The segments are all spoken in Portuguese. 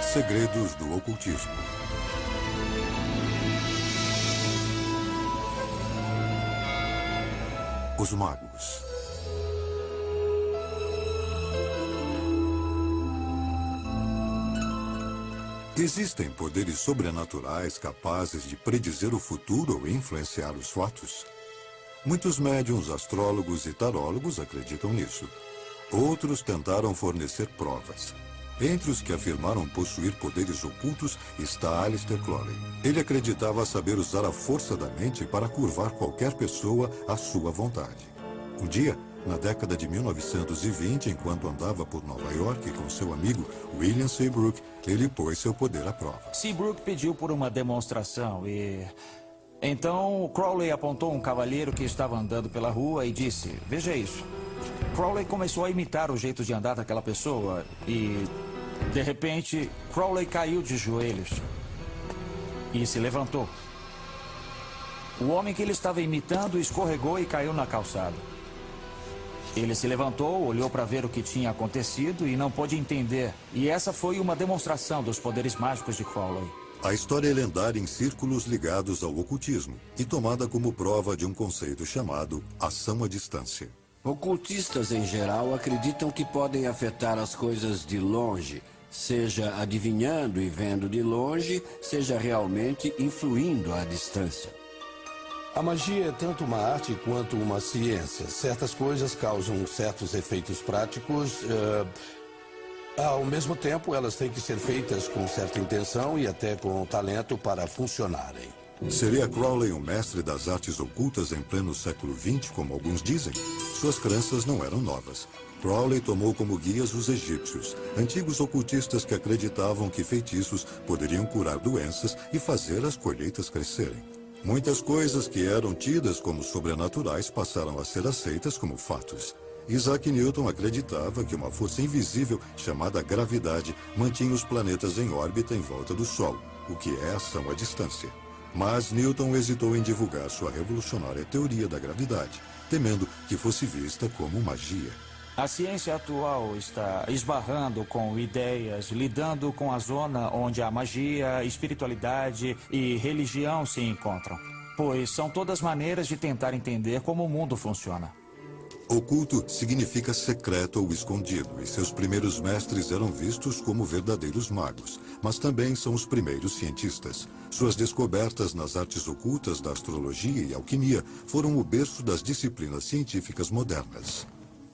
Segredos do ocultismo. Os magos. Existem poderes sobrenaturais capazes de predizer o futuro ou influenciar os fatos? Muitos médiuns, astrólogos e tarólogos acreditam nisso. Outros tentaram fornecer provas. Entre os que afirmaram possuir poderes ocultos está Aleister Crowley. Ele acreditava saber usar a força da mente para curvar qualquer pessoa à sua vontade. Um dia, na década de 1920, enquanto andava por Nova York com seu amigo William Seabrook, ele pôs seu poder à prova. Seabrook pediu por uma demonstração e... Então, Crowley apontou um cavalheiro que estava andando pela rua e disse, veja isso. Crowley começou a imitar o jeito de andar daquela pessoa e, de repente, Crowley caiu de joelhos e se levantou. O homem que ele estava imitando escorregou e caiu na calçada. Ele se levantou, olhou para ver o que tinha acontecido e não pôde entender. E essa foi uma demonstração dos poderes mágicos de Crowley. A história é lendária em círculos ligados ao ocultismo e tomada como prova de um conceito chamado ação à distância. Ocultistas, em geral, acreditam que podem afetar as coisas de longe, seja adivinhando e vendo de longe, seja realmente influindo à distância. A magia é tanto uma arte quanto uma ciência. Certas coisas causam certos efeitos práticos. Ao mesmo tempo, elas têm que ser feitas com certa intenção e até com talento para funcionarem. Seria Crowley um mestre das artes ocultas em pleno século XX, como alguns dizem? Suas crenças não eram novas. Crowley tomou como guias os egípcios, antigos ocultistas que acreditavam que feitiços poderiam curar doenças e fazer as colheitas crescerem. Muitas coisas que eram tidas como sobrenaturais passaram a ser aceitas como fatos. Isaac Newton acreditava que uma força invisível, chamada gravidade, mantinha os planetas em órbita em volta do Sol, o que é ação à distância. Mas Newton hesitou em divulgar sua revolucionária teoria da gravidade, temendo que fosse vista como magia. A ciência atual está esbarrando com ideias, lidando com a zona onde a magia, espiritualidade e religião se encontram. Pois são todas maneiras de tentar entender como o mundo funciona. Oculto significa secreto ou escondido, e seus primeiros mestres eram vistos como verdadeiros magos, mas também são os primeiros cientistas. Suas descobertas nas artes ocultas da astrologia e alquimia foram o berço das disciplinas científicas modernas.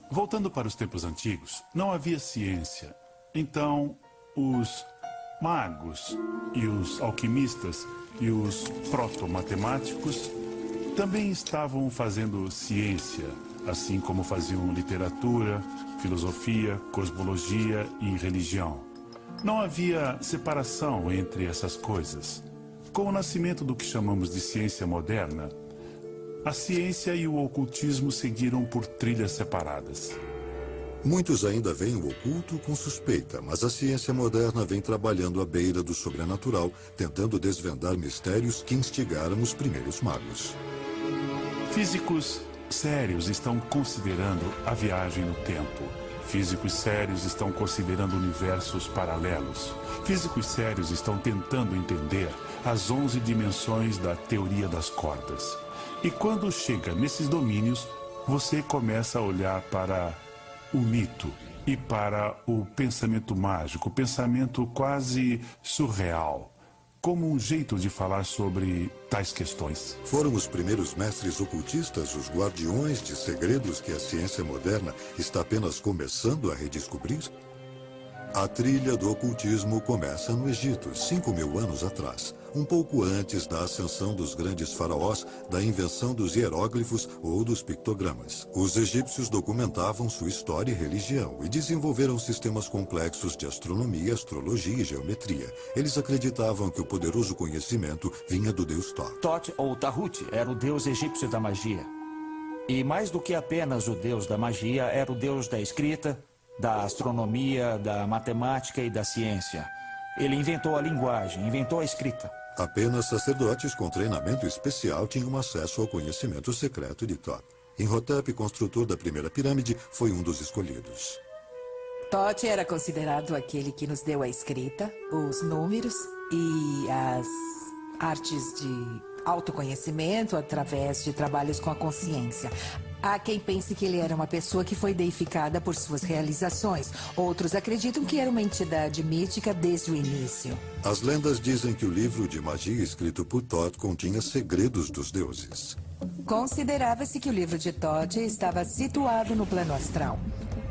Voltando para os tempos antigos, não havia ciência. Então, os magos e os alquimistas e os proto-matemáticos também estavam fazendo ciência, assim como faziam literatura, filosofia, cosmologia e religião. Não havia separação entre essas coisas. Com o nascimento do que chamamos de ciência moderna, a ciência e o ocultismo seguiram por trilhas separadas. Muitos ainda veem o oculto com suspeita, mas a ciência moderna vem trabalhando à beira do sobrenatural, tentando desvendar mistérios que instigaram os primeiros magos. Físicos sérios estão considerando a viagem no tempo. Físicos sérios estão considerando universos paralelos. Físicos sérios estão tentando entender as 11 dimensões da teoria das cordas. E quando chega nesses domínios, você começa a olhar para o mito e para o pensamento mágico, o pensamento quase surreal, como um jeito de falar sobre tais questões. Foram os primeiros mestres ocultistas os guardiões de segredos que a ciência moderna está apenas começando a redescobrir? A trilha do ocultismo começa no Egito, 5.000 anos atrás, um pouco antes da ascensão dos grandes faraós, da invenção dos hieróglifos ou dos pictogramas. Os egípcios documentavam sua história e religião e desenvolveram sistemas complexos de astronomia, astrologia e geometria. Eles acreditavam que o poderoso conhecimento vinha do deus Thoth. Thoth, ou Tahut, era o deus egípcio da magia. E mais do que apenas o deus da magia, era o deus da escrita, da astronomia, da matemática e da ciência. Ele inventou a linguagem, inventou a escrita. Apenas sacerdotes com treinamento especial tinham acesso ao conhecimento secreto de Thoth. Imhotep, construtor da primeira pirâmide, foi um dos escolhidos. Thoth era considerado aquele que nos deu a escrita, os números e as artes de autoconhecimento através de trabalhos com a consciência. Há quem pense que ele era uma pessoa que foi deificada por suas realizações. Outros acreditam que era uma entidade mística desde o início. As lendas dizem que o livro de magia escrito por Thoth continha segredos dos deuses. Considerava-se que o livro de Thoth estava situado no plano astral.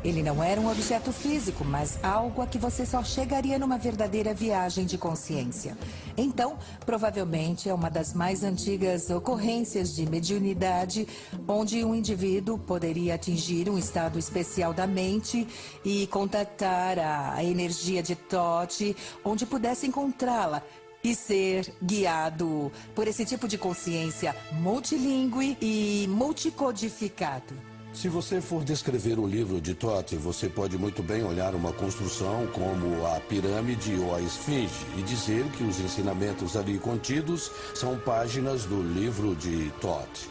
Ele não era um objeto físico, mas algo a que você só chegaria numa verdadeira viagem de consciência. Então, provavelmente é uma das mais antigas ocorrências de mediunidade, onde um indivíduo poderia atingir um estado especial da mente e contatar a energia de Thoth, onde pudesse encontrá-la e ser guiado por esse tipo de consciência multilingüe e multicodificado. Se você for descrever o livro de Thoth, você pode muito bem olhar uma construção como a pirâmide ou a esfinge e dizer que os ensinamentos ali contidos são páginas do livro de Thoth.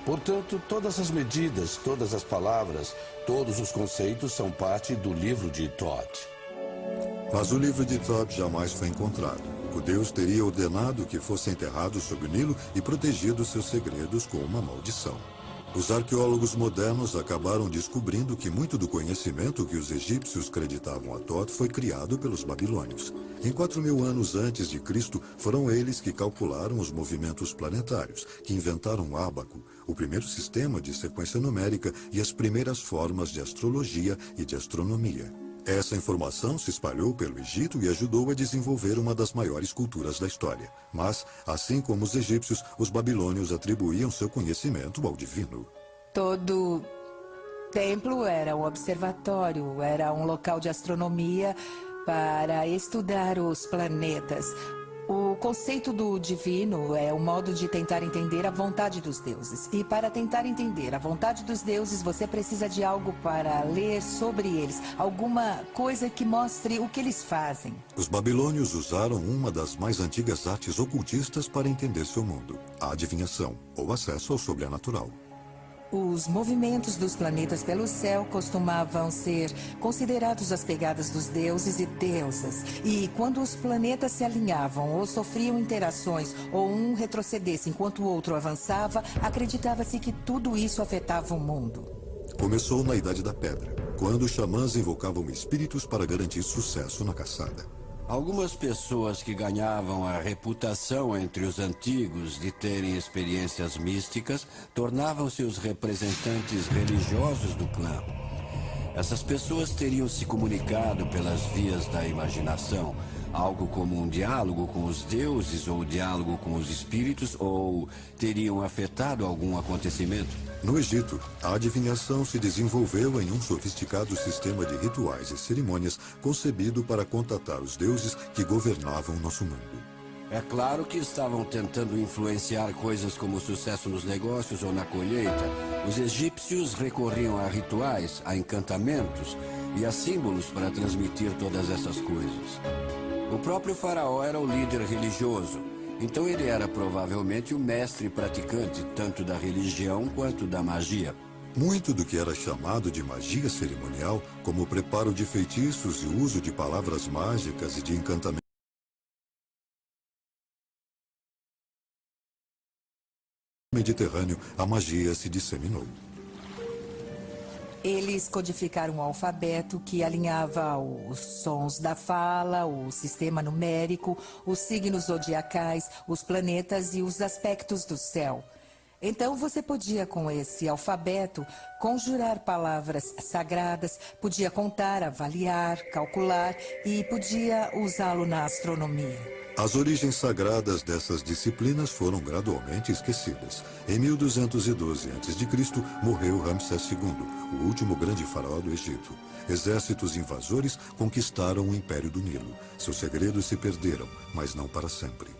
Portanto, todas as medidas, todas as palavras, todos os conceitos são parte do livro de Thoth. Mas o livro de Thoth jamais foi encontrado. O deus teria ordenado que fosse enterrado sob o Nilo e protegido seus segredos com uma maldição. Os arqueólogos modernos acabaram descobrindo que muito do conhecimento que os egípcios creditavam a Thoth foi criado pelos babilônios. Em 4.000 anos antes de Cristo, foram eles que calcularam os movimentos planetários, que inventaram o ábaco, o primeiro sistema de sequência numérica e as primeiras formas de astrologia e de astronomia. Essa informação se espalhou pelo Egito e ajudou a desenvolver uma das maiores culturas da história. Mas, assim como os egípcios, os babilônios atribuíam seu conhecimento ao divino. Todo templo era um observatório, era um local de astronomia para estudar os planetas. O conceito do divino é um modo de tentar entender a vontade dos deuses. E para tentar entender a vontade dos deuses, você precisa de algo para ler sobre eles. Alguma coisa que mostre o que eles fazem. Os babilônios usaram uma das mais antigas artes ocultistas para entender seu mundo: a adivinhação, ou acesso ao sobrenatural. Os movimentos dos planetas pelo céu costumavam ser considerados as pegadas dos deuses e deusas. E quando os planetas se alinhavam ou sofriam interações ou um retrocedesse enquanto o outro avançava, acreditava-se que tudo isso afetava o mundo. Começou na Idade da Pedra, quando os xamãs invocavam espíritos para garantir sucesso na caçada. Algumas pessoas que ganhavam a reputação entre os antigos de terem experiências místicas tornavam-se os representantes religiosos do clã. Essas pessoas teriam se comunicado pelas vias da imaginação, algo como um diálogo com os deuses ou diálogo com os espíritos, ou teriam afetado algum acontecimento. No Egito, a adivinhação se desenvolveu em um sofisticado sistema de rituais e cerimônias concebido para contatar os deuses que governavam nosso mundo. É claro que estavam tentando influenciar coisas como o sucesso nos negócios ou na colheita. Os egípcios recorriam a rituais, a encantamentos e a símbolos para transmitir todas essas coisas. O próprio faraó era o líder religioso, então ele era provavelmente o mestre praticante tanto da religião quanto da magia. Muito do que era chamado de magia cerimonial, como o preparo de feitiços e o uso de palavras mágicas e de encantamentos, no Mediterrâneo, a magia se disseminou. Eles codificaram um alfabeto que alinhava os sons da fala, o sistema numérico, os signos zodiacais, os planetas e os aspectos do céu. Então você podia, com esse alfabeto, conjurar palavras sagradas, podia contar, avaliar, calcular e podia usá-lo na astronomia. As origens sagradas dessas disciplinas foram gradualmente esquecidas. Em 1212 a.C., morreu Ramsés II, o último grande faraó do Egito. Exércitos invasores conquistaram o Império do Nilo. Seus segredos se perderam, mas não para sempre.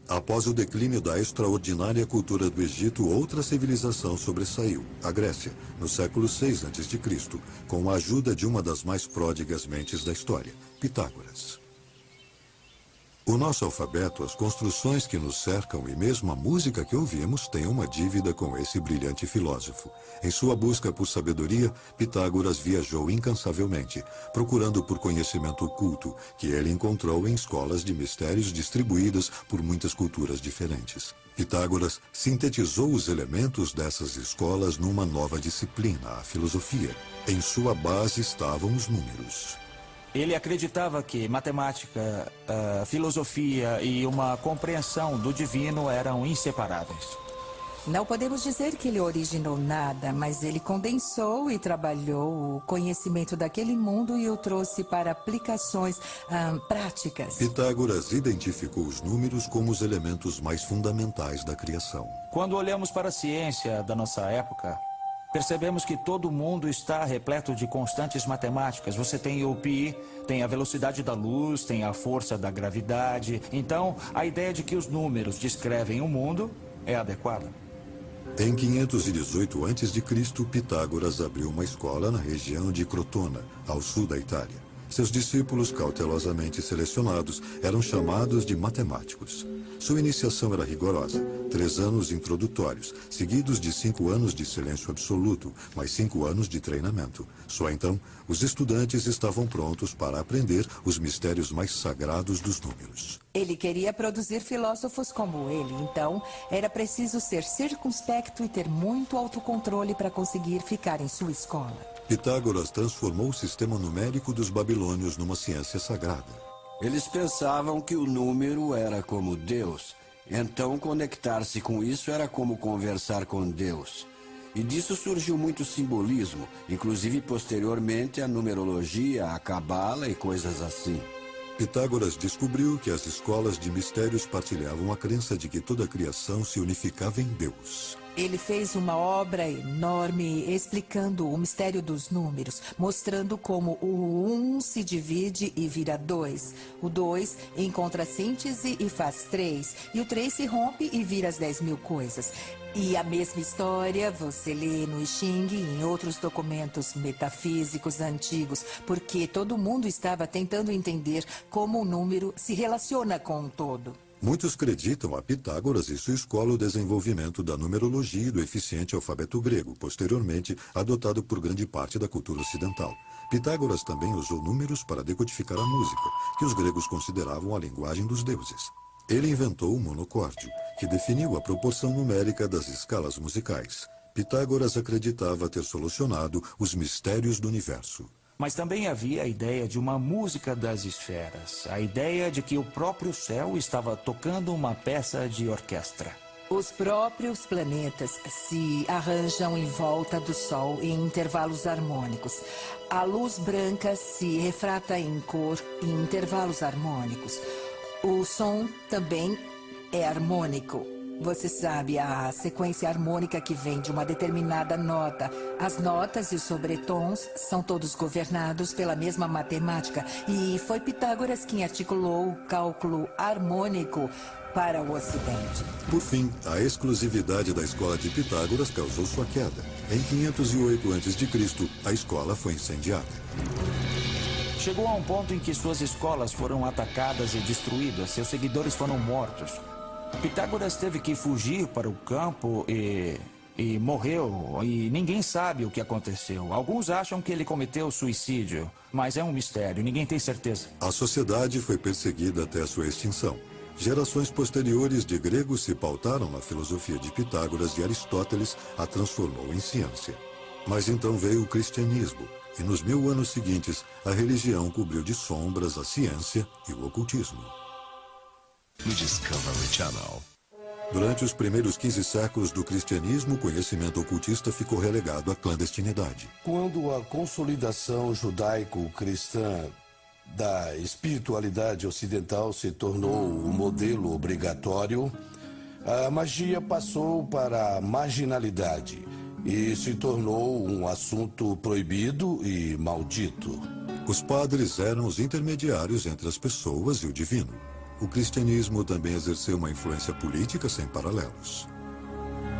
Após o declínio da extraordinária cultura do Egito, outra civilização sobressaiu, a Grécia, no século VI a.C., com a ajuda de uma das mais pródigas mentes da história, Pitágoras. O nosso alfabeto, as construções que nos cercam e mesmo a música que ouvimos têm uma dívida com esse brilhante filósofo. Em sua busca por sabedoria, Pitágoras viajou incansavelmente, procurando por conhecimento oculto, que ele encontrou em escolas de mistérios distribuídas por muitas culturas diferentes. Pitágoras sintetizou os elementos dessas escolas numa nova disciplina, a filosofia. Em sua base estavam os números. Ele acreditava que matemática, filosofia e uma compreensão do divino eram inseparáveis. Não podemos dizer que ele originou nada, mas ele condensou e trabalhou o conhecimento daquele mundo e o trouxe para aplicações práticas. Pitágoras identificou os números como os elementos mais fundamentais da criação. Quando olhamos para a ciência da nossa época, percebemos que todo mundo está repleto de constantes matemáticas. Você tem o pi, tem a velocidade da luz, tem a força da gravidade. Então, a ideia de que os números descrevem o mundo é adequada. Em 518 a.C., Pitágoras abriu uma escola na região de Crotona, ao sul da Itália. Seus discípulos, cautelosamente selecionados, eram chamados de matemáticos. Sua iniciação era rigorosa, 3 anos introdutórios, seguidos de 5 anos de silêncio absoluto, mais 5 anos de treinamento. Só então, os estudantes estavam prontos para aprender os mistérios mais sagrados dos números. Ele queria produzir filósofos como ele, então era preciso ser circunspecto e ter muito autocontrole para conseguir ficar em sua escola. Pitágoras transformou o sistema numérico dos babilônios numa ciência sagrada. Eles pensavam que o número era como Deus. Então, conectar-se com isso era como conversar com Deus. E disso surgiu muito simbolismo, inclusive posteriormente a numerologia, a cabala e coisas assim. Pitágoras descobriu que as escolas de mistérios partilhavam a crença de que toda a criação se unificava em Deus. Ele fez uma obra enorme explicando o mistério dos números, mostrando como o 1 se divide e vira 2. O 2 encontra síntese e faz 3. E o 3 se rompe e vira as 10.000 coisas. E a mesma história você lê no I Ching e em outros documentos metafísicos antigos, porque todo mundo estava tentando entender como o número se relaciona com o todo. Muitos acreditam a Pitágoras e sua escola o desenvolvimento da numerologia e do eficiente alfabeto grego, posteriormente adotado por grande parte da cultura ocidental. Pitágoras também usou números para decodificar a música, que os gregos consideravam a linguagem dos deuses. Ele inventou o monocórdio, que definiu a proporção numérica das escalas musicais. Pitágoras acreditava ter solucionado os mistérios do universo. Mas também havia a ideia de uma música das esferas, a ideia de que o próprio céu estava tocando uma peça de orquestra. Os próprios planetas se arranjam em volta do Sol em intervalos harmônicos. A luz branca se refrata em cor em intervalos harmônicos. O som também é harmônico. Você sabe, a sequência harmônica que vem de uma determinada nota. As notas e os sobretons são todos governados pela mesma matemática. E foi Pitágoras quem articulou o cálculo harmônico para o Ocidente. Por fim, a exclusividade da escola de Pitágoras causou sua queda. Em 508 a.C., a escola foi incendiada. Chegou a um ponto em que suas escolas foram atacadas e destruídas, seus seguidores foram mortos. Pitágoras teve que fugir para o campo e morreu, e ninguém sabe o que aconteceu. Alguns acham que ele cometeu suicídio, mas é um mistério, ninguém tem certeza. A sociedade foi perseguida até sua extinção. Gerações posteriores de gregos se pautaram na filosofia de Pitágoras e Aristóteles a transformou em ciência. Mas então veio o cristianismo, e nos 1000 anos seguintes, a religião cobriu de sombras a ciência e o ocultismo. No Discovery Channel. Durante os primeiros 15 séculos do cristianismo, o conhecimento ocultista ficou relegado à clandestinidade. Quando a consolidação judaico-cristã da espiritualidade ocidental se tornou o modelo obrigatório, a magia passou para a marginalidade e se tornou um assunto proibido e maldito. Os padres eram os intermediários entre as pessoas e o divino. O cristianismo também exerceu uma influência política sem paralelos.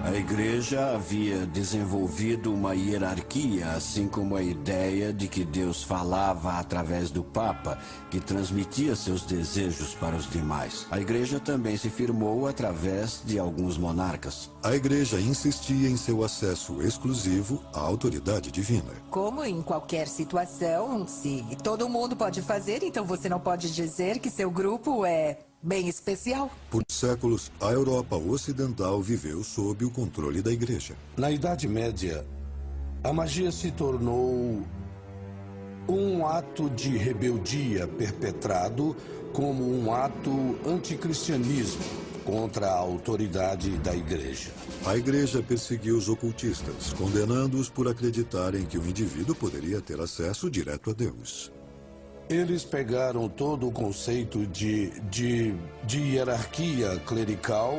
A igreja havia desenvolvido uma hierarquia, assim como a ideia de que Deus falava através do Papa, que transmitia seus desejos para os demais. A igreja também se firmou através de alguns monarcas. A igreja insistia em seu acesso exclusivo à autoridade divina. Como em qualquer situação, se todo mundo pode fazer, então você não pode dizer que seu grupo é bem especial. Por séculos, a Europa Ocidental viveu sob o controle da igreja. Na Idade Média, a magia se tornou um ato de rebeldia perpetrado como um ato anticristianismo contra a autoridade da igreja. A igreja perseguiu os ocultistas, condenando-os por acreditarem que o indivíduo poderia ter acesso direto a Deus. Eles pegaram todo o conceito de hierarquia clerical,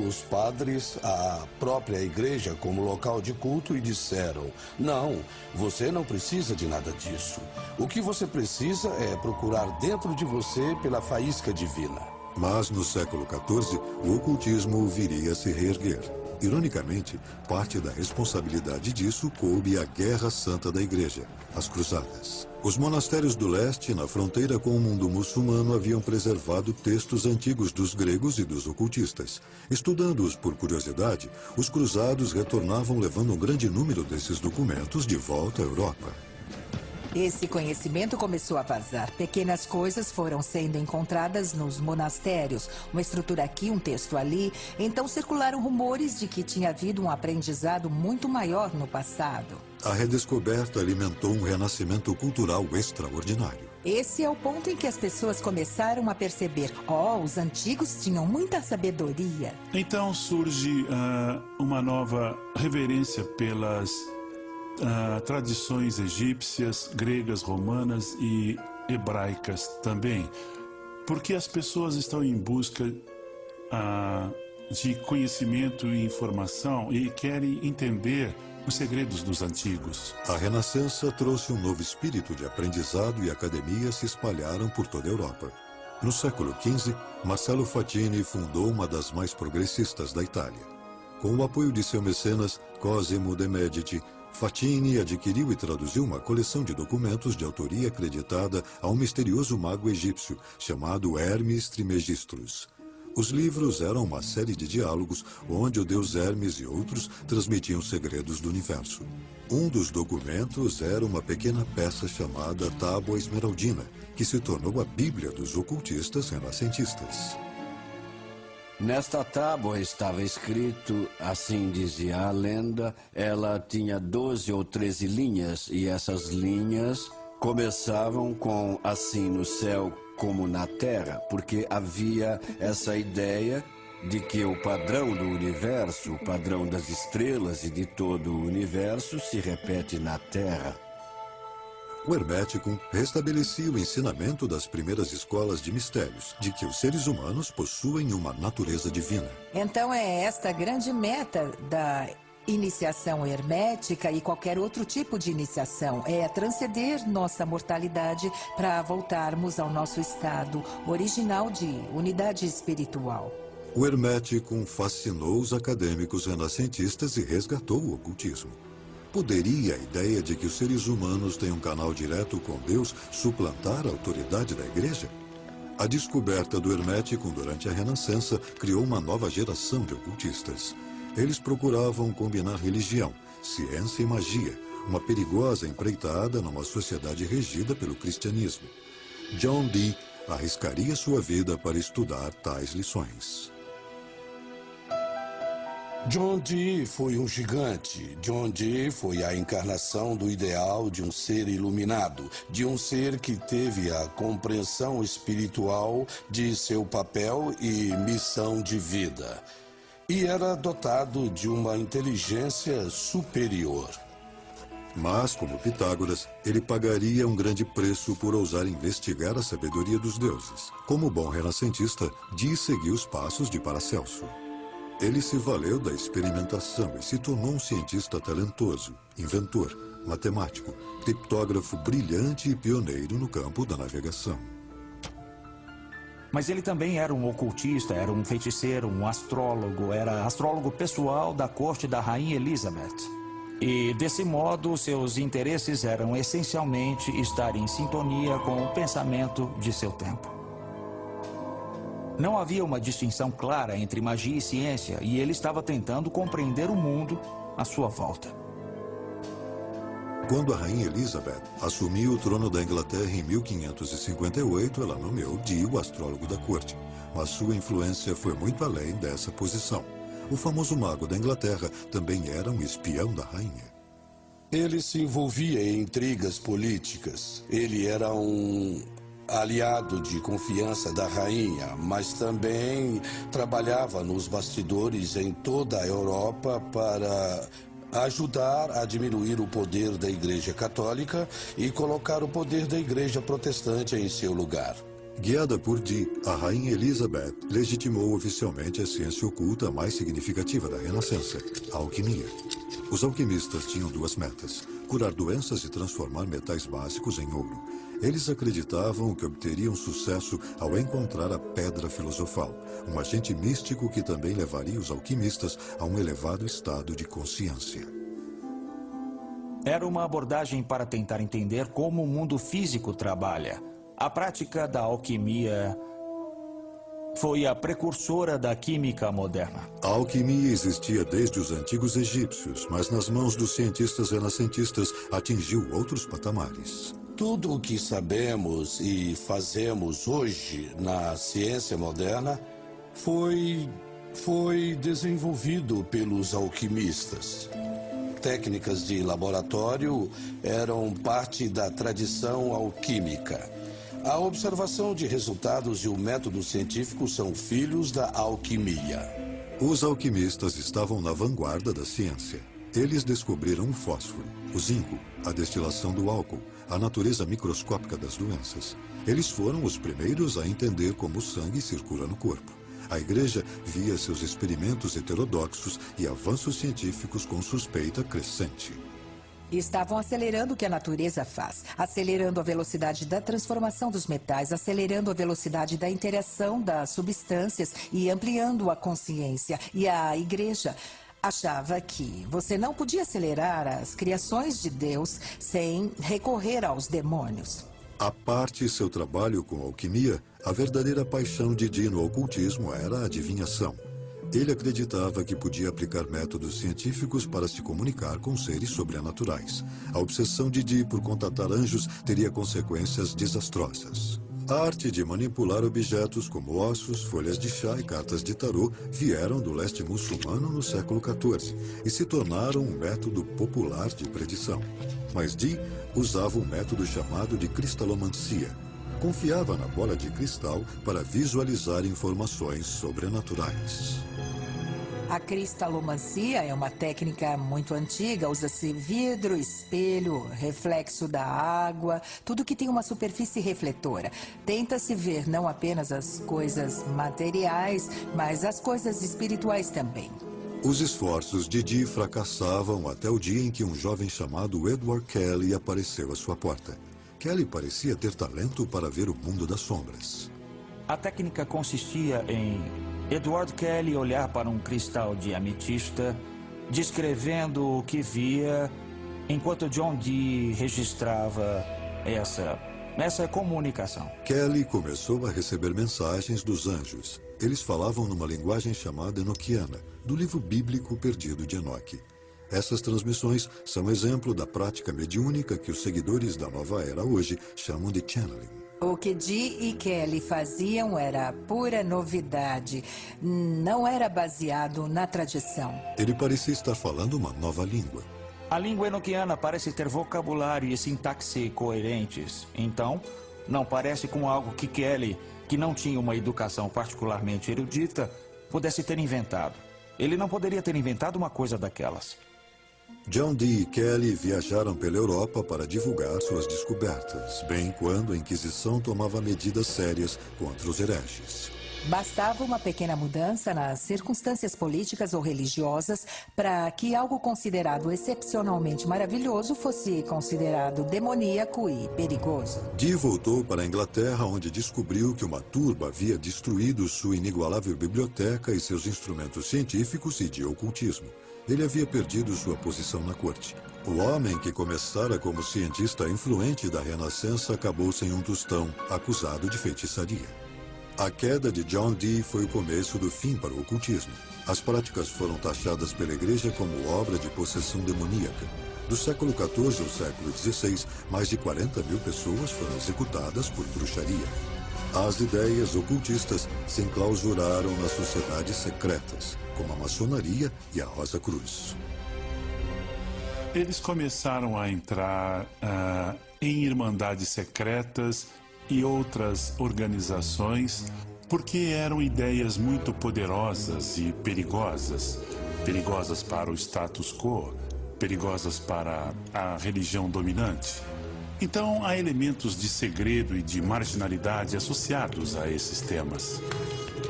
os padres, a própria igreja como local de culto e disseram: não, você não precisa de nada disso. O que você precisa é procurar dentro de você pela faísca divina. Mas no século XIV, o ocultismo viria a se reerguer. Ironicamente, parte da responsabilidade disso coube à Guerra Santa da Igreja, as Cruzadas. Os monastérios do leste, na fronteira com o mundo muçulmano, haviam preservado textos antigos dos gregos e dos ocultistas. Estudando-os por curiosidade, os cruzados retornavam levando um grande número desses documentos de volta à Europa. Esse conhecimento começou a vazar. Pequenas coisas foram sendo encontradas nos monastérios. Uma estrutura aqui, um texto ali. Então circularam rumores de que tinha havido um aprendizado muito maior no passado. A redescoberta alimentou um renascimento cultural extraordinário. Esse é o ponto em que as pessoas começaram a perceber: os antigos tinham muita sabedoria. Então surge uma nova reverência pelas tradições egípcias, gregas, romanas e hebraicas também, porque as pessoas estão em busca de conhecimento e informação e querem entender os segredos dos antigos. A Renascença trouxe um novo espírito de aprendizado e academias se espalharam por toda a Europa. No século XV, Marcello Fatini fundou uma das mais progressistas da Itália. Com o apoio de seu mecenas, Cosimo de' Medici, Fatini adquiriu e traduziu uma coleção de documentos de autoria acreditada a um misterioso mago egípcio chamado Hermes Trismegistus. Os livros eram uma série de diálogos onde o deus Hermes e outros transmitiam segredos do universo. Um dos documentos era uma pequena peça chamada Tábua Esmeraldina, que se tornou a Bíblia dos ocultistas renascentistas. Nesta tábua estava escrito, assim dizia a lenda, ela tinha 12 ou 13 linhas e essas linhas começavam com assim no céu como na terra, porque havia essa ideia de que o padrão do universo, o padrão das estrelas e de todo o universo se repete na terra. O Hermético restabelecia o ensinamento das primeiras escolas de mistérios, de que os seres humanos possuem uma natureza divina. Então é esta a grande meta da iniciação hermética e qualquer outro tipo de iniciação. É transcender nossa mortalidade para voltarmos ao nosso estado original de unidade espiritual. O Hermético fascinou os acadêmicos renascentistas e resgatou o ocultismo. Poderia a ideia de que os seres humanos têm um canal direto com Deus suplantar a autoridade da igreja? A descoberta do Hermético durante a Renascença criou uma nova geração de ocultistas. Eles procuravam combinar religião, ciência e magia, uma perigosa empreitada numa sociedade regida pelo cristianismo. John Dee arriscaria sua vida para estudar tais lições. John Dee foi um gigante. John Dee foi a encarnação do ideal de um ser iluminado, de um ser que teve a compreensão espiritual de seu papel e missão de vida. E era dotado de uma inteligência superior. Mas, como Pitágoras, ele pagaria um grande preço por ousar investigar a sabedoria dos deuses. Como bom renascentista, Dee seguiu os passos de Paracelso. Ele se valeu da experimentação e se tornou um cientista talentoso, inventor, matemático, criptógrafo brilhante e pioneiro no campo da navegação. Mas ele também era um ocultista, era um feiticeiro, um astrólogo, era astrólogo pessoal da corte da Rainha Elizabeth. E, desse modo, seus interesses eram essencialmente estar em sintonia com o pensamento de seu tempo. Não havia uma distinção clara entre magia e ciência, e ele estava tentando compreender o mundo à sua volta. Quando a Rainha Elizabeth assumiu o trono da Inglaterra em 1558, ela nomeou Dee o astrólogo da corte. Mas sua influência foi muito além dessa posição. O famoso mago da Inglaterra também era um espião da rainha. Ele se envolvia em intrigas políticas. Ele era um aliado de confiança da rainha, mas também trabalhava nos bastidores em toda a Europa para ajudar a diminuir o poder da Igreja Católica e colocar o poder da Igreja Protestante em seu lugar. Guiada por Dee, a Rainha Elizabeth legitimou oficialmente a ciência oculta mais significativa da Renascença, a alquimia. Os alquimistas tinham duas metas: curar doenças e transformar metais básicos em ouro. Eles acreditavam que obteriam sucesso ao encontrar a pedra filosofal, um agente místico que também levaria os alquimistas a um elevado estado de consciência. Era uma abordagem para tentar entender como o mundo físico trabalha. A prática da alquimia foi a precursora da química moderna. A alquimia existia desde os antigos egípcios, mas nas mãos dos cientistas renascentistas atingiu outros patamares. Tudo o que sabemos e fazemos hoje na ciência moderna foi desenvolvido pelos alquimistas. Técnicas de laboratório eram parte da tradição alquímica. A observação de resultados e o método científico são filhos da alquimia. Os alquimistas estavam na vanguarda da ciência. Eles descobriram o fósforo, o zinco, a destilação do álcool, a natureza microscópica das doenças. Eles foram os primeiros a entender como o sangue circula no corpo. A Igreja via seus experimentos heterodoxos e avanços científicos com suspeita crescente. Estavam acelerando o que a natureza faz, acelerando a velocidade da transformação dos metais, acelerando a velocidade da interação das substâncias e ampliando a consciência. E a Igreja achava que você não podia acelerar as criações de Deus sem recorrer aos demônios. À parte seu trabalho com alquimia, a verdadeira paixão de Dee no ocultismo era a adivinhação. Ele acreditava que podia aplicar métodos científicos para se comunicar com seres sobrenaturais. A obsessão de Dee por contatar anjos teria consequências desastrosas. A arte de manipular objetos como ossos, folhas de chá e cartas de tarô vieram do leste muçulmano no século XIV e se tornaram um método popular de predição. Mas Dee usava um método chamado de cristalomancia. Confiava na bola de cristal para visualizar informações sobrenaturais. A cristalomancia é uma técnica muito antiga. Usa-se vidro, espelho, reflexo da água, tudo que tem uma superfície refletora. Tenta-se ver não apenas as coisas materiais, mas as coisas espirituais também. Os esforços de Dee fracassavam até o dia em que um jovem chamado Edward Kelly apareceu à sua porta. Kelly parecia ter talento para ver o mundo das sombras. A técnica consistia em Edward Kelly olhar para um cristal de ametista, descrevendo o que via, enquanto John Dee registrava essa comunicação. Kelly começou a receber mensagens dos anjos. Eles falavam numa linguagem chamada enoquiana, do livro bíblico perdido de Enoque. Essas transmissões são exemplo da prática mediúnica que os seguidores da nova era hoje chamam de channeling. O que Dee e Kelly faziam era pura novidade. Não era baseado na tradição. Ele parecia estar falando uma nova língua. A língua enoquiana parece ter vocabulário e sintaxe coerentes. Então, não parece com algo que Kelly, que não tinha uma educação particularmente erudita, pudesse ter inventado. Ele não poderia ter inventado uma coisa daquelas. John Dee e Kelly viajaram pela Europa para divulgar suas descobertas, bem quando a Inquisição tomava medidas sérias contra os hereges. Bastava uma pequena mudança nas circunstâncias políticas ou religiosas para que algo considerado excepcionalmente maravilhoso fosse considerado demoníaco e perigoso. Dee voltou para a Inglaterra, onde descobriu que uma turba havia destruído sua inigualável biblioteca e seus instrumentos científicos e de ocultismo. Ele havia perdido sua posição na corte. O homem que começara como cientista influente da Renascença acabou sem um tostão, acusado de feitiçaria. A queda de John Dee foi o começo do fim para o ocultismo. As práticas foram taxadas pela igreja como obra de possessão demoníaca. Do século XIV ao século XVI, mais de 40 mil pessoas foram executadas por bruxaria. As ideias ocultistas se enclausuraram nas sociedades secretas, como a maçonaria e a Rosa Cruz. Eles começaram a entrar em irmandades secretas e outras organizações porque eram ideias muito poderosas e perigosas. Perigosas para o status quo, perigosas para a religião dominante. Então, há elementos de segredo e de marginalidade associados a esses temas.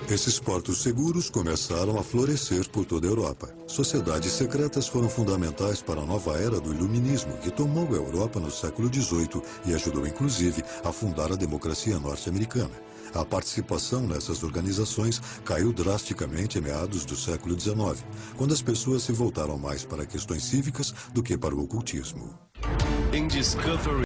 Esses portos seguros começaram a florescer por toda a Europa. Sociedades secretas foram fundamentais para a nova era do iluminismo, que tomou a Europa no século XVIII e ajudou, inclusive, a fundar a democracia norte-americana. A participação nessas organizações caiu drasticamente em meados do século XIX, quando as pessoas se voltaram mais para questões cívicas do que para o ocultismo. In Discovery.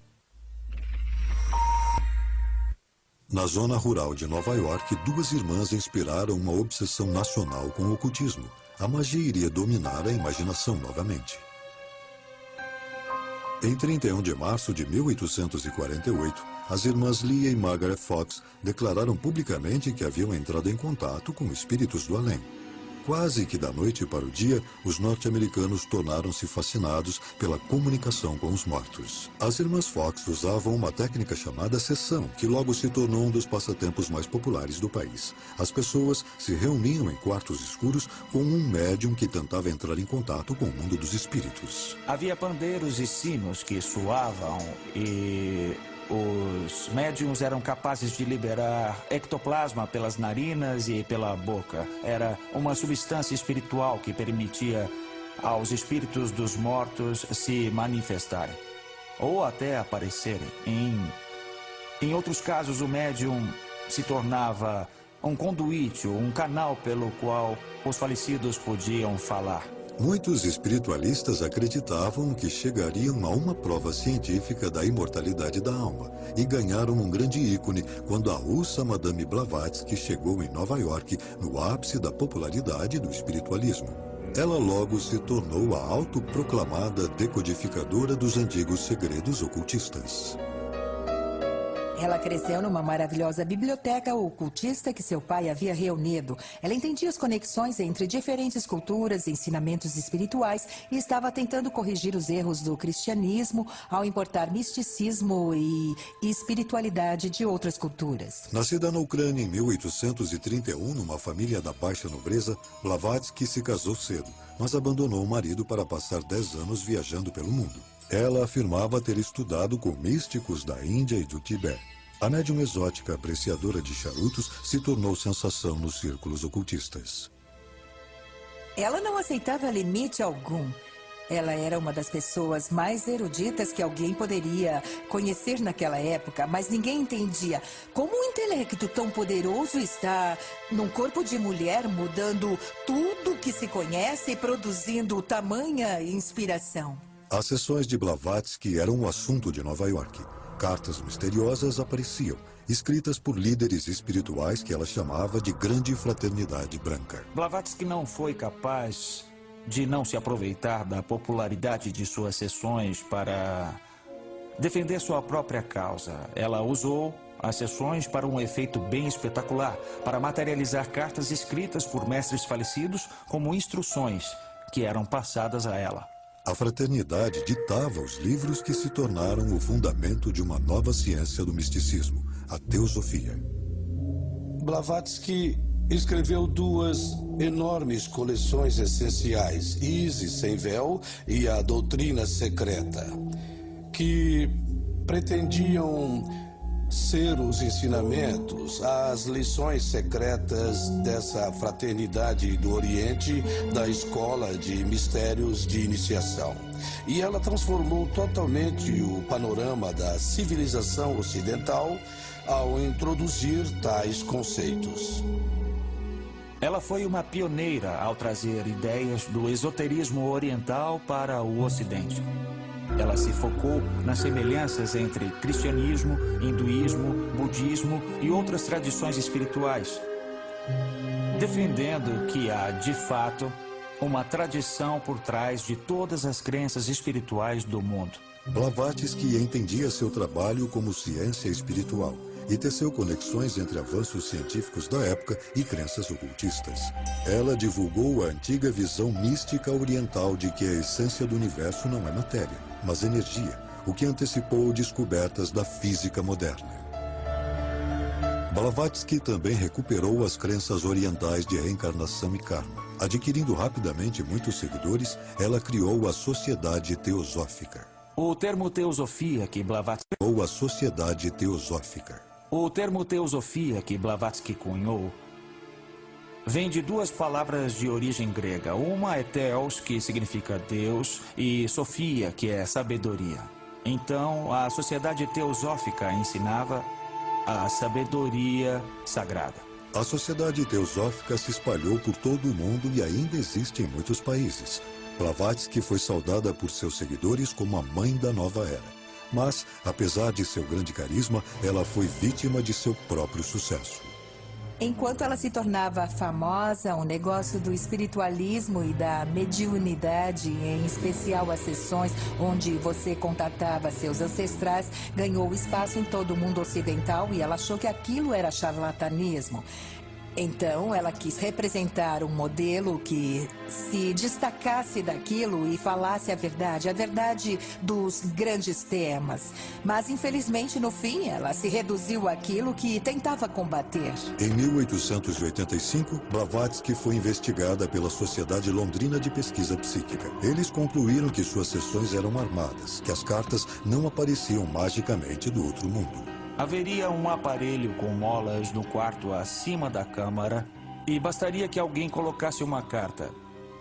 Na zona rural de Nova York, duas irmãs inspiraram uma obsessão nacional com o ocultismo. A magia iria dominar a imaginação novamente. Em 31 de março de 1848, as irmãs Leah e Margaret Fox declararam publicamente que haviam entrado em contato com espíritos do além. Quase que da noite para o dia, os norte-americanos tornaram-se fascinados pela comunicação com os mortos. As irmãs Fox usavam uma técnica chamada sessão, que logo se tornou um dos passatempos mais populares do país. As pessoas se reuniam em quartos escuros com um médium que tentava entrar em contato com o mundo dos espíritos. Havia pandeiros e sinos que soavam e os médiums eram capazes de liberar ectoplasma pelas narinas e pela boca. Era uma substância espiritual que permitia aos espíritos dos mortos se manifestarem ou até aparecerem. Em outros casos, o médium se tornava um conduíte, um canal pelo qual os falecidos podiam falar. Muitos espiritualistas acreditavam que chegariam a uma prova científica da imortalidade da alma e ganharam um grande ícone quando a russa Madame Blavatsky chegou em Nova York no ápice da popularidade do espiritualismo. Ela logo se tornou a autoproclamada decodificadora dos antigos segredos ocultistas. Ela cresceu numa maravilhosa biblioteca ocultista que seu pai havia reunido. Ela entendia as conexões entre diferentes culturas e ensinamentos espirituais e estava tentando corrigir os erros do cristianismo ao importar misticismo e espiritualidade de outras culturas. Nascida na Ucrânia em 1831, numa família da baixa nobreza, Blavatsky se casou cedo, mas abandonou o marido para passar 10 anos viajando pelo mundo. Ela afirmava ter estudado com místicos da Índia e do Tibete. A médium exótica apreciadora de charutos se tornou sensação nos círculos ocultistas. Ela não aceitava limite algum. Ela era uma das pessoas mais eruditas que alguém poderia conhecer naquela época, mas ninguém entendia como um intelecto tão poderoso está num corpo de mulher, mudando tudo que se conhece e produzindo tamanha inspiração. As sessões de Blavatsky eram um assunto de Nova York. Cartas misteriosas apareciam, escritas por líderes espirituais que ela chamava de Grande Fraternidade Branca. Blavatsky não foi capaz de não se aproveitar da popularidade de suas sessões para defender sua própria causa. Ela usou as sessões para um efeito bem espetacular, para materializar cartas escritas por mestres falecidos como instruções que eram passadas a ela. A fraternidade ditava os livros que se tornaram o fundamento de uma nova ciência do misticismo, a teosofia. Blavatsky escreveu duas enormes coleções essenciais, Isis sem véu e a Doutrina Secreta, que pretendiam ser os ensinamentos, as lições secretas dessa fraternidade do Oriente, da escola de mistérios de iniciação. E ela transformou totalmente o panorama da civilização ocidental ao introduzir tais conceitos. Ela foi uma pioneira ao trazer ideias do esoterismo oriental para o Ocidente. Ela se focou nas semelhanças entre cristianismo, hinduísmo, budismo e outras tradições espirituais, defendendo que há, de fato, uma tradição por trás de todas as crenças espirituais do mundo. Blavatsky entendia seu trabalho como ciência espiritual e teceu conexões entre avanços científicos da época e crenças ocultistas. Ela divulgou a antiga visão mística oriental de que a essência do universo não é matéria, mas energia, o que antecipou descobertas da física moderna. Blavatsky também recuperou as crenças orientais de reencarnação e karma. Adquirindo rapidamente muitos seguidores, ela criou a Sociedade Teosófica. O termo teosofia que Blavatsky Ou a Sociedade Teosófica. O termo teosofia que Blavatsky cunhou vem de duas palavras de origem grega. Uma é theos, que significa Deus, e sofia, que é sabedoria. Então, a Sociedade Teosófica ensinava a sabedoria sagrada. A Sociedade Teosófica se espalhou por todo o mundo e ainda existe em muitos países. Blavatsky foi saudada por seus seguidores como a mãe da nova era. Mas, apesar de seu grande carisma, ela foi vítima de seu próprio sucesso. Enquanto ela se tornava famosa, o negócio do espiritualismo e da mediunidade, em especial as sessões onde você contatava seus ancestrais, ganhou espaço em todo o mundo ocidental e ela achou que aquilo era charlatanismo. Então, ela quis representar um modelo que se destacasse daquilo e falasse a verdade dos grandes temas. Mas, infelizmente, no fim, ela se reduziu àquilo que tentava combater. Em 1885, Blavatsky foi investigada pela Sociedade Londrina de Pesquisa Psíquica. Eles concluíram que suas sessões eram armadas, que as cartas não apareciam magicamente do outro mundo. Haveria um aparelho com molas no quarto acima da câmara e bastaria que alguém colocasse uma carta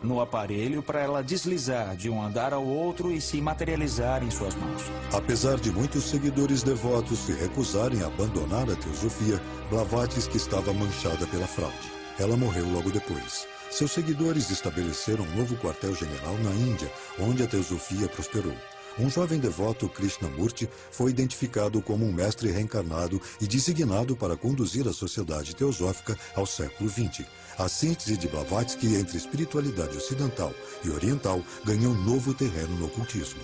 no aparelho para ela deslizar de um andar ao outro e se materializar em suas mãos. Apesar de muitos seguidores devotos se recusarem a abandonar a teosofia, Blavatsky estava manchada pela fraude. Ela morreu logo depois. Seus seguidores estabeleceram um novo quartel-general na Índia, onde a teosofia prosperou. Um jovem devoto, Krishnamurti, foi identificado como um mestre reencarnado e designado para conduzir a Sociedade Teosófica ao século XX. A síntese de Blavatsky entre espiritualidade ocidental e oriental ganhou um novo terreno no ocultismo.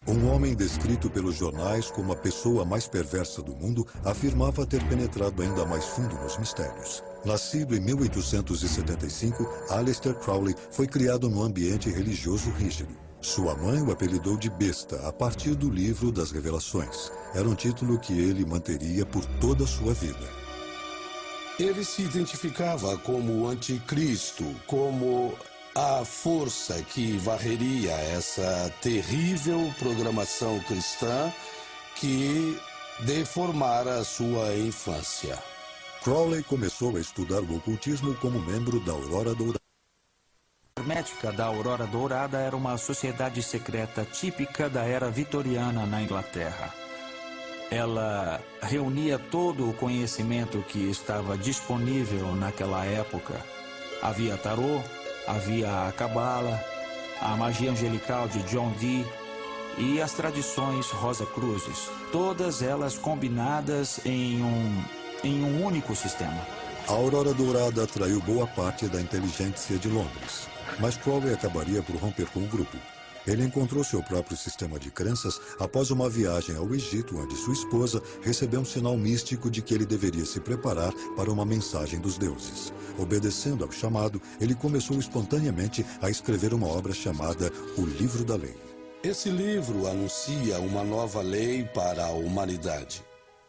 Um homem descrito pelos jornais como a pessoa mais perversa do mundo afirmava ter penetrado ainda mais fundo nos mistérios. Nascido em 1875, Aleister Crowley foi criado num ambiente religioso rígido. Sua mãe o apelidou de besta a partir do Livro das Revelações. Era um título que ele manteria por toda a sua vida. Ele se identificava como o anticristo, como a força que varreria essa terrível programação cristã que deformara a sua infância. Crowley começou a estudar o ocultismo como membro da Aurora Dourada. A Hermética da Aurora Dourada era uma sociedade secreta típica da era vitoriana na Inglaterra. Ela reunia todo o conhecimento que estava disponível naquela época. Havia tarô, havia a cabala, a magia angelical de John Dee e as tradições Rosa-Cruzes, todas elas combinadas em um único sistema. A Aurora Dourada atraiu boa parte da inteligência de Londres, mas Crowley acabaria por romper com o grupo. Ele encontrou seu próprio sistema de crenças após uma viagem ao Egito, onde sua esposa recebeu um sinal místico de que ele deveria se preparar para uma mensagem dos deuses. Obedecendo ao chamado, ele começou espontaneamente a escrever uma obra chamada O Livro da Lei. Esse livro anuncia uma nova lei para a humanidade.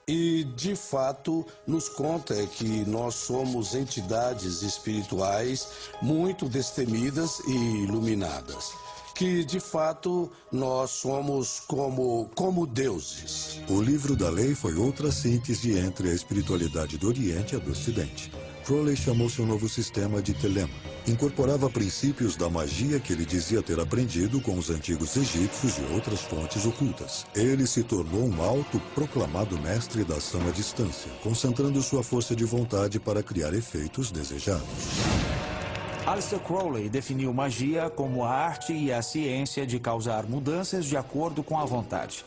E, de fato, nos conta que nós somos entidades espirituais muito destemidas e iluminadas. que de fato nós somos como deuses. O livro da lei foi outra síntese entre a espiritualidade do Oriente e a do Ocidente. Crowley chamou seu novo sistema de Telema. Incorporava princípios da magia que ele dizia ter aprendido com os antigos egípcios e outras fontes ocultas. Ele se tornou um autoproclamado mestre da ação à distância, concentrando sua força de vontade para criar efeitos desejados. Aleister Crowley definiu magia como a arte e a ciência de causar mudanças de acordo com a vontade.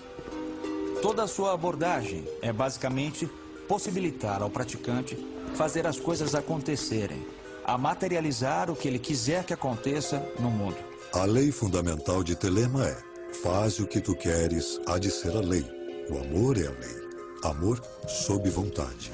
Toda a sua abordagem é basicamente possibilitar ao praticante fazer as coisas acontecerem, a materializar o que ele quiser que aconteça no mundo. A lei fundamental de Telema é: faz o que tu queres, há de ser a lei. O amor é a lei. Amor sob vontade.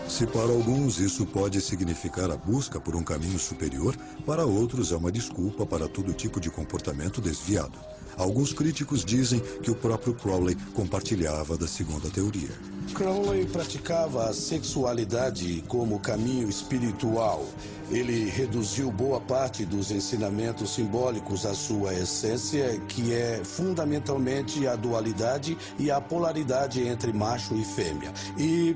Se para alguns isso pode significar a busca por um caminho superior, para outros é uma desculpa para todo tipo de comportamento desviado. Alguns críticos dizem que o próprio Crowley compartilhava da segunda teoria. Crowley praticava a sexualidade como caminho espiritual. Ele reduziu boa parte dos ensinamentos simbólicos à sua essência, que é fundamentalmente a dualidade e a polaridade entre macho e fêmea. E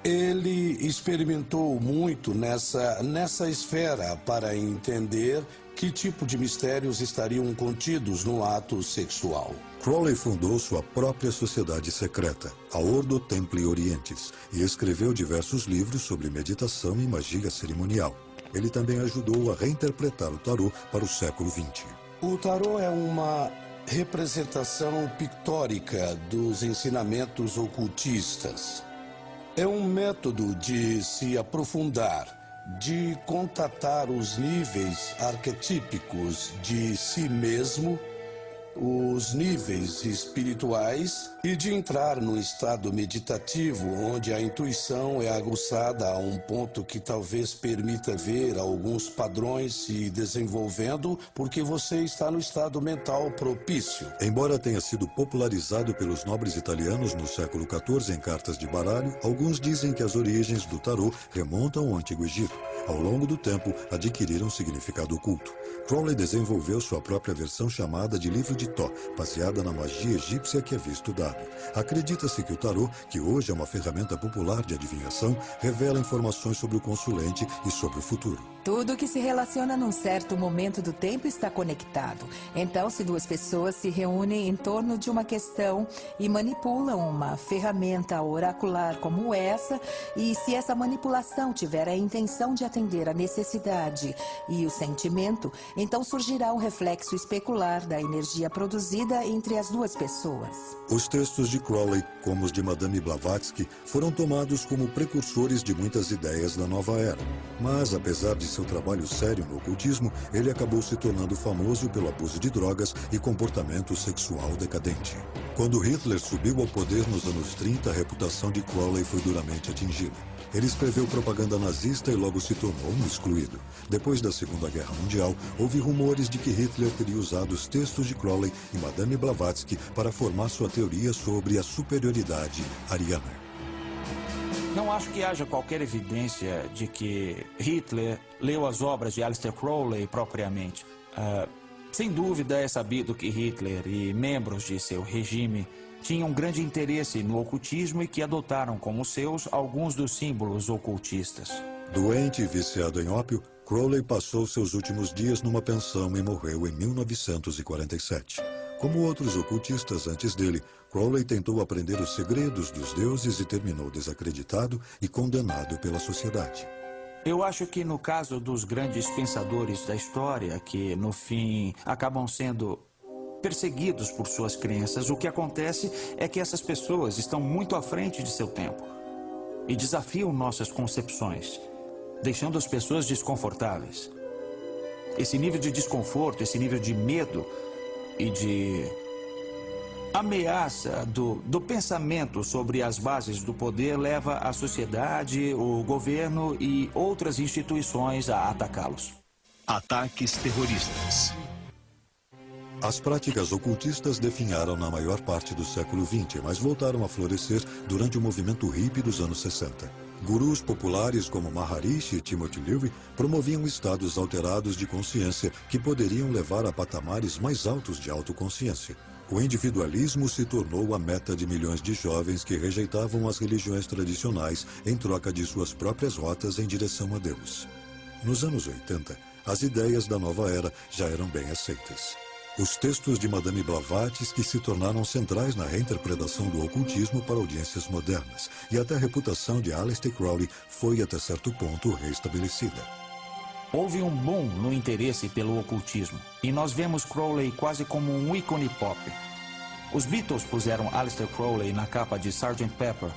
ele experimentou muito nessa esfera para entender que tipo de mistérios estariam contidos no ato sexual. Crowley fundou sua própria sociedade secreta, a Ordo Templi Orientis, e escreveu diversos livros sobre meditação e magia cerimonial. Ele também ajudou a reinterpretar o tarô para o século XX. O tarô é uma representação pictórica dos ensinamentos ocultistas. É um método de se aprofundar, de contatar os níveis arquetípicos de si mesmo, os níveis espirituais, e de entrar no estado meditativo, onde a intuição é aguçada a um ponto que talvez permita ver alguns padrões se desenvolvendo, porque você está no estado mental propício. Embora tenha sido popularizado pelos nobres italianos no século XIV em cartas de baralho, alguns dizem que as origens do tarô remontam ao Antigo Egito. Ao longo do tempo, adquiriram significado oculto. Crowley desenvolveu sua própria versão chamada de Livro de Tó, baseada na magia egípcia que havia estudado. Acredita-se que o tarô, que hoje é uma ferramenta popular de adivinhação, revela informações sobre o consulente e sobre o futuro. Tudo que se relaciona num certo momento do tempo está conectado. Então, se duas pessoas se reúnem em torno de uma questão e manipulam uma ferramenta oracular como essa, e se essa manipulação tiver a intenção de atender a necessidade e o sentimento, então surgirá um reflexo especular da energia produzida entre as duas pessoas. Os textos de Crowley, como os de Madame Blavatsky, foram tomados como precursores de muitas ideias da nova era. Mas, apesar de seu trabalho sério no ocultismo, ele acabou se tornando famoso pelo abuso de drogas e comportamento sexual decadente. Quando Hitler subiu ao poder nos anos 30, a reputação de Crowley foi duramente atingida. Ele escreveu propaganda nazista e logo se tornou um excluído. Depois da Segunda Guerra Mundial, houve rumores de que Hitler teria usado os textos de Crowley e Madame Blavatsky para formar sua teoria sobre a superioridade ariana. Não acho que haja qualquer evidência de que Hitler leu as obras de Aleister Crowley propriamente. Sem dúvida é sabido que Hitler e membros de seu regime tinham grande interesse no ocultismo e que adotaram como seus alguns dos símbolos ocultistas. Doente e viciado em ópio, Crowley passou seus últimos dias numa pensão e morreu em 1947. Como outros ocultistas antes dele, Crowley tentou aprender os segredos dos deuses e terminou desacreditado e condenado pela sociedade. Eu acho que no caso dos grandes pensadores da história, que no fim acabam sendo perseguidos por suas crenças, o que acontece é que essas pessoas estão muito à frente de seu tempo e desafiam nossas concepções, deixando as pessoas desconfortáveis. Esse nível de desconforto, esse nível de medo e de ameaça do pensamento sobre as bases do poder leva a sociedade, o governo e outras instituições a atacá-los. Ataques terroristas. As práticas ocultistas definharam na maior parte do século XX, mas voltaram a florescer durante o movimento hippie dos anos 60. Gurus populares como Maharishi e Timothy Leary promoviam estados alterados de consciência que poderiam levar a patamares mais altos de autoconsciência. O individualismo se tornou a meta de milhões de jovens que rejeitavam as religiões tradicionais em troca de suas próprias rotas em direção a Deus. Nos anos 80, as ideias da nova era já eram bem aceitas. Os textos de Madame Blavatsky que se tornaram centrais na reinterpretação do ocultismo para audiências modernas, e até a reputação de Aleister Crowley foi até certo ponto restabelecida. Houve um boom no interesse pelo ocultismo, e nós vemos Crowley quase como um ícone pop. Os Beatles puseram Aleister Crowley na capa de Sgt. Pepper.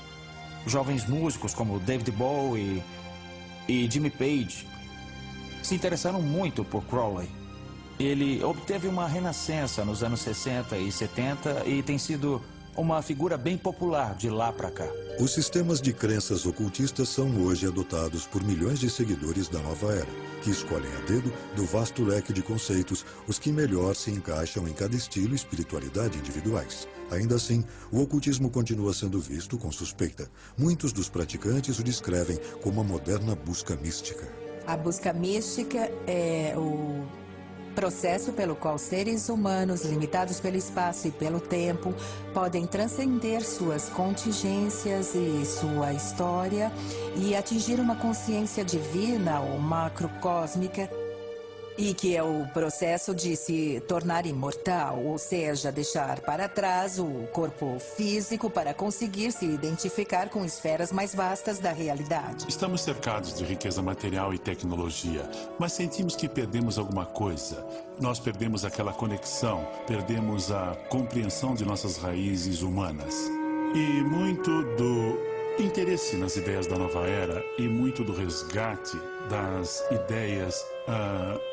Jovens músicos como David Bowie e Jimmy Page se interessaram muito por Crowley. Ele obteve uma renascença nos anos 60 e 70 e tem sido uma figura bem popular de lá para cá. Os sistemas de crenças ocultistas são hoje adotados por milhões de seguidores da nova era, que escolhem a dedo, do vasto leque de conceitos, os que melhor se encaixam em cada estilo e espiritualidade individuais. Ainda assim, o ocultismo continua sendo visto com suspeita. Muitos dos praticantes o descrevem como a moderna busca mística. A busca mística é o processo pelo qual seres humanos, limitados pelo espaço e pelo tempo, podem transcender suas contingências e sua história e atingir uma consciência divina ou macrocósmica, e que é o processo de se tornar imortal, ou seja, deixar para trás o corpo físico para conseguir se identificar com esferas mais vastas da realidade. Estamos cercados de riqueza material e tecnologia, mas sentimos que perdemos alguma coisa. Nós perdemos aquela conexão, perdemos a compreensão de nossas raízes humanas. E muito do interesse nas ideias da nova era e muito do resgate das ideias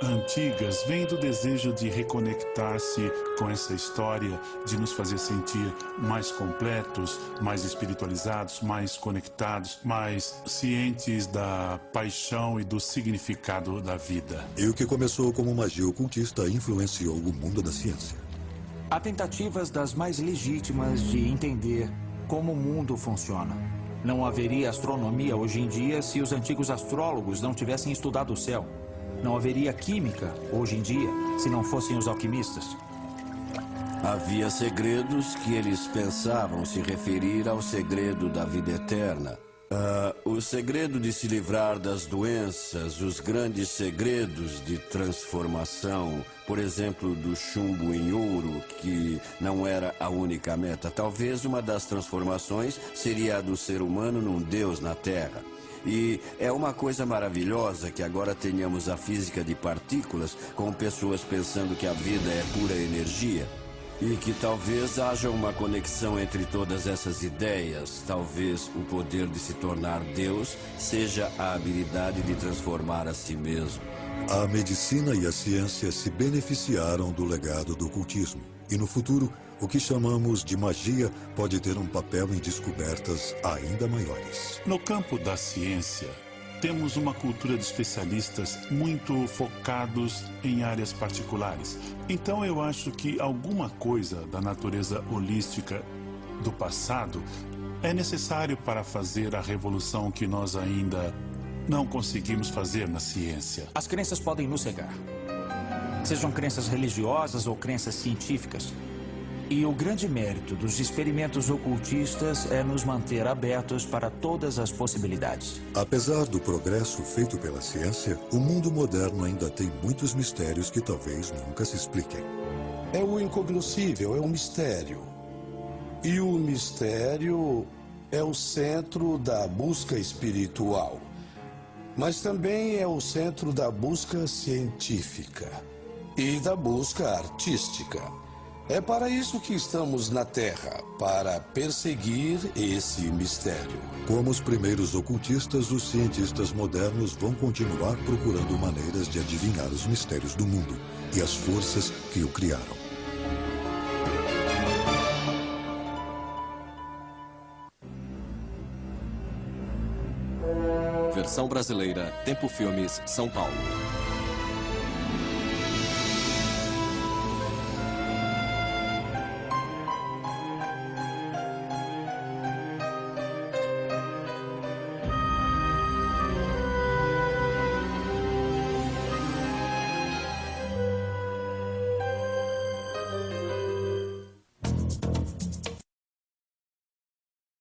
antigas vem do desejo de reconectar-se com essa história, de nos fazer sentir mais completos, mais espiritualizados, mais conectados, mais cientes da paixão e do significado da vida. E o que começou como magia ocultista influenciou o mundo da ciência. Há tentativas das mais legítimas de entender como o mundo funciona. Não haveria astronomia hoje em dia se os antigos astrólogos não tivessem estudado o céu. Não haveria química hoje em dia se não fossem os alquimistas. Havia segredos que eles pensavam se referir ao segredo da vida eterna. O segredo de se livrar das doenças, os grandes segredos de transformação, por exemplo, do chumbo em ouro, que não era a única meta. Talvez uma das transformações seria a do ser humano num Deus na Terra. E é uma coisa maravilhosa que agora tenhamos a física de partículas, com pessoas pensando que a vida é pura energia. E que talvez haja uma conexão entre todas essas ideias. Talvez o poder de se tornar Deus seja a habilidade de transformar a si mesmo. A medicina e a ciência se beneficiaram do legado do ocultismo. E no futuro, o que chamamos de magia pode ter um papel em descobertas ainda maiores. No campo da ciência, temos uma cultura de especialistas muito focados em áreas particulares. Então eu acho que alguma coisa da natureza holística do passado é necessário para fazer a revolução que nós ainda não conseguimos fazer na ciência. As crenças podem nos cegar. Sejam crenças religiosas ou crenças científicas. E o grande mérito dos experimentos ocultistas é nos manter abertos para todas as possibilidades. Apesar do progresso feito pela ciência, o mundo moderno ainda tem muitos mistérios que talvez nunca se expliquem. É o incognoscível, é o mistério. E o mistério é o centro da busca espiritual. Mas também é o centro da busca científica e da busca artística. É para isso que estamos na Terra, para perseguir esse mistério. Como os primeiros ocultistas, os cientistas modernos vão continuar procurando maneiras de adivinhar os mistérios do mundo e as forças que o criaram. Versão brasileira, Tempo Filmes, São Paulo.